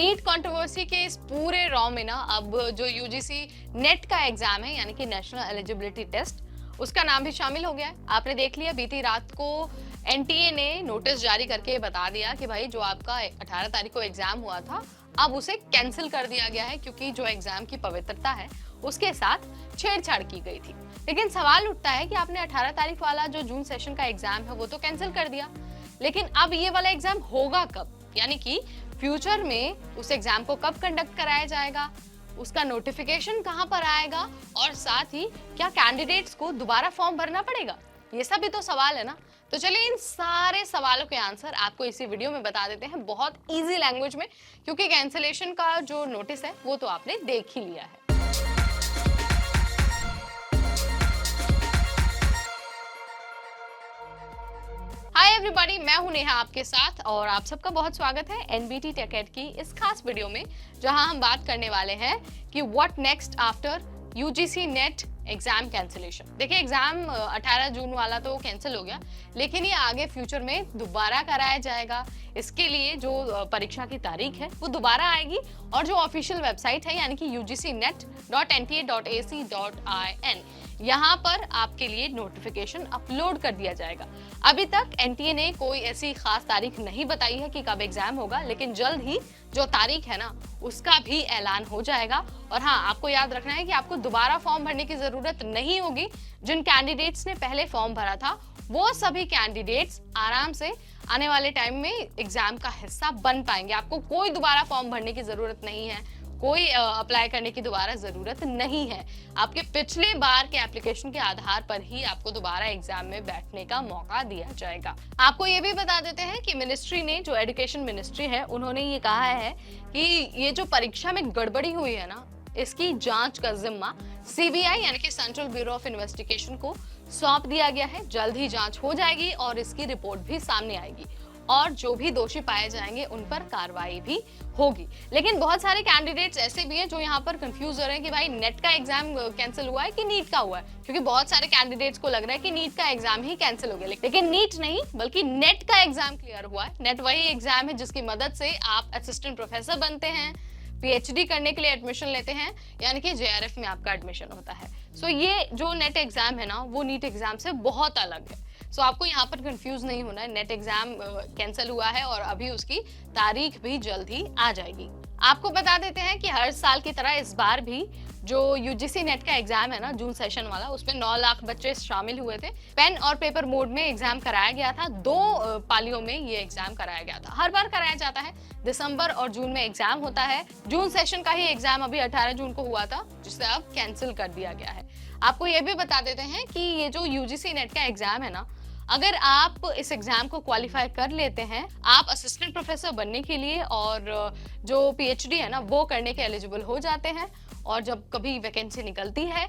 NEET controversy के इस पूरे रॉ में ना अब जो यूजीसी नेट का एग्जाम है यानी कि नेशनल एलिजिबिलिटी टेस्ट, उसका नाम भी शामिल हो गया है। आपने देख लिया बीती रात को एनटीए ने नोटिस जारी करके बता दिया कि भाई जो आपका 18 तारीख को एग्जाम हुआ था अब उसे कैंसिल कर दिया गया है, क्योंकि जो एग्जाम की पवित्रता है उसके साथ छेड़छाड़ की गई थी। लेकिन सवाल उठता है कि आपने 18 तारीख वाला जो जून सेशन का एग्जाम है वो तो कैंसिल कर दिया, लेकिन अब ये वाला एग्जाम होगा कब, यानी कि फ्यूचर में उस एग्जाम को कब कंडक्ट कराया जाएगा, उसका नोटिफिकेशन कहां पर आएगा, और साथ ही क्या कैंडिडेट्स को दोबारा फॉर्म भरना पड़ेगा, ये सब भी तो सवाल है ना। तो चलिए इन सारे सवालों के आंसर आपको इसी वीडियो में बता देते हैं बहुत इजी लैंग्वेज में, क्योंकि कैंसिलेशन का जो नोटिस है वो तो आपने देख ही लिया है। हाय एवरीबॉडी, मैं हूं नेहा आपके साथ और आप सबका बहुत स्वागत है एनबीटी टेकेड की इस खास वीडियो में, जहां हम बात करने वाले हैं कि what next after UGC net exam cancellation. देखिए एग्जाम 18 जून वाला तो कैंसिल हो गया, लेकिन ये आगे फ्यूचर में दोबारा कराया जाएगा। इसके लिए जो परीक्षा की तारीख है वो दोबारा आएगी और जो ऑफिशियल वेबसाइट है यानी कि ugcnet.nta.ac.in यहाँ पर आपके लिए नोटिफिकेशन अपलोड कर दिया जाएगा। अभी तक एनटीए ने कोई ऐसी खास तारीख नहीं बताई है कि कब एग्जाम होगा, लेकिन जल्द ही जो तारीख है ना उसका भी ऐलान हो जाएगा। और हाँ, आपको याद रखना है कि आपको दोबारा फॉर्म भरने की जरूरत नहीं होगी। जिन कैंडिडेट्स ने पहले फॉर्म भरा था वो सभी कैंडिडेट्स आराम से आने वाले टाइम में एग्जाम का हिस्सा बन पाएंगे। आपको कोई दोबारा फॉर्म भरने की जरूरत नहीं है, कोई अप्लाई करने की दोबारा जरूरत नहीं है। आपके पिछले बार के एप्लीकेशन के आधार पर ही आपको दोबारा एग्जाम में बैठने का मौका दिया जाएगा। आपको ये भी बता देते हैं कि मिनिस्ट्री ने, जो एजुकेशन मिनिस्ट्री है, उन्होंने ये कहा है कि ये जो परीक्षा में गड़बड़ी हुई है ना, इसकी जांच का जिम्मा सीबीआई यानी कि सेंट्रल ब्यूरो ऑफ इन्वेस्टिगेशन को सौंप दिया गया है। जल्द ही जांच हो जाएगी और इसकी रिपोर्ट भी सामने आएगी और जो भी दोषी पाए जाएंगे उन पर कार्रवाई भी होगी। लेकिन बहुत सारे कैंडिडेट्स ऐसे भी हैं जो यहाँ पर कंफ्यूज हो रहे हैं कि भाई नेट का एग्जाम कैंसिल हुआ है कि नीट का हुआ है, क्योंकि बहुत सारे कैंडिडेट्स को लग रहा है कि नीट का एग्जाम ही कैंसिल हो गया, लेकिन नीट नहीं बल्कि नेट का एग्जाम क्लियर हुआ है। नेट वही एग्जाम है जिसकी मदद से आप असिस्टेंट प्रोफेसर बनते हैं, पीएचडी करने के लिए एडमिशन लेते हैं, यानी कि जेआरएफ में आपका एडमिशन होता है। सो ये जो नेट एग्जाम है ना वो नीट एग्जाम से बहुत अलग है। सो आपको यहाँ पर कंफ्यूज नहीं होना है। नेट एग्जाम कैंसिल हुआ है और अभी उसकी तारीख भी जल्द ही आ जाएगी। आपको बता देते हैं कि हर साल की तरह इस बार भी जो यूजीसी नेट का एग्जाम है ना जून सेशन वाला, उसमें 9 लाख बच्चे शामिल हुए थे। पेन और पेपर मोड में एग्जाम कराया गया था। 2 पालियों में ये एग्जाम कराया गया था। हर बार कराया जाता है, दिसंबर और जून में एग्जाम होता है। जून सेशन का ही एग्जाम अभी 18 जून को हुआ था, जिसे अब कैंसिल कर दिया गया है। आपको ये भी बता देते हैं कि ये जो यूजीसी नेट का एग्जाम है ना, अगर आप इस एग्जाम को क्वालिफाई कर लेते हैं, आप असिस्टेंट प्रोफेसर बनने के लिए और जो पीएचडी है ना वो करने के एलिजिबल हो जाते हैं। और जब कभी वैकेंसी निकलती है,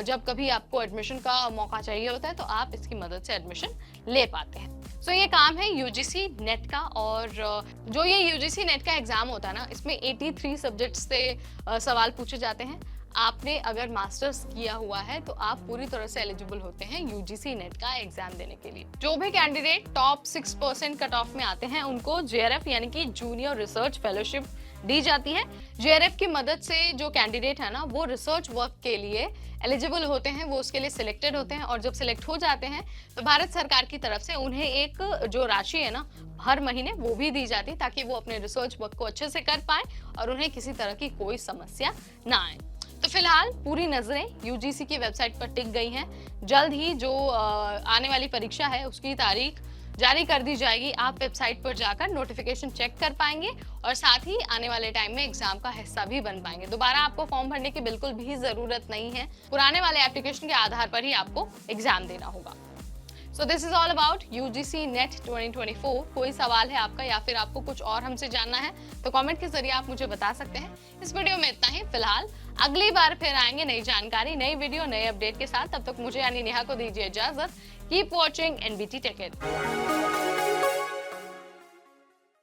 जब कभी आपको एडमिशन का मौका चाहिए होता है, तो आप इसकी मदद से एडमिशन ले पाते हैं। सो ये काम है यूजीसी नेट का। और जो ये यूजीसी नेट का एग्जाम होता है ना, इसमें 83 सब्जेक्ट्स से सवाल पूछे जाते हैं। आपने अगर मास्टर्स किया हुआ है तो आप पूरी तरह से एलिजिबल होते हैं यूजीसी नेट का एग्जाम देने के लिए। जो भी कैंडिडेट टॉप 6% कट ऑफ में आते हैं उनको जेआरएफ यानी कि जूनियर रिसर्च फेलोशिप दी जाती है। जेआरएफ की मदद से जो कैंडिडेट है ना वो रिसर्च वर्क के लिए एलिजिबल होते हैं, वो उसके लिए सिलेक्टेड होते हैं। और जब सिलेक्ट हो जाते हैं तो भारत सरकार की तरफ से उन्हें एक जो राशि है ना हर महीने वो भी दी जाती है, ताकि वो अपने रिसर्च वर्क को अच्छे से कर पाए और उन्हें किसी तरह की कोई समस्या ना आए। तो फिलहाल पूरी नजरें यूजीसी की वेबसाइट पर टिक गई हैं। जल्द ही जो आने वाली परीक्षा है उसकी तारीख जारी कर दी जाएगी। आप वेबसाइट पर जाकर नोटिफिकेशन चेक कर पाएंगे और साथ ही आने वाले टाइम में एग्जाम का हिस्सा भी बन पाएंगे। दोबारा आपको फॉर्म भरने की बिल्कुल भी जरूरत नहीं है। पुराने वाले एप्लीकेशन के आधार पर ही आपको एग्जाम देना होगा। So this is all about UGC net 2024। कोई सवाल है आपका या फिर आपको कुछ और हमसे जानना है तो कमेंट के जरिए आप मुझे बता सकते हैं। इस वीडियो में इतना ही फिलहाल। अगली बार फिर आएंगे नई जानकारी, नई वीडियो, नए अपडेट के साथ। तब तक मुझे यानी नेहा को दीजिए इजाजत। Keep watching NBT टेकेड।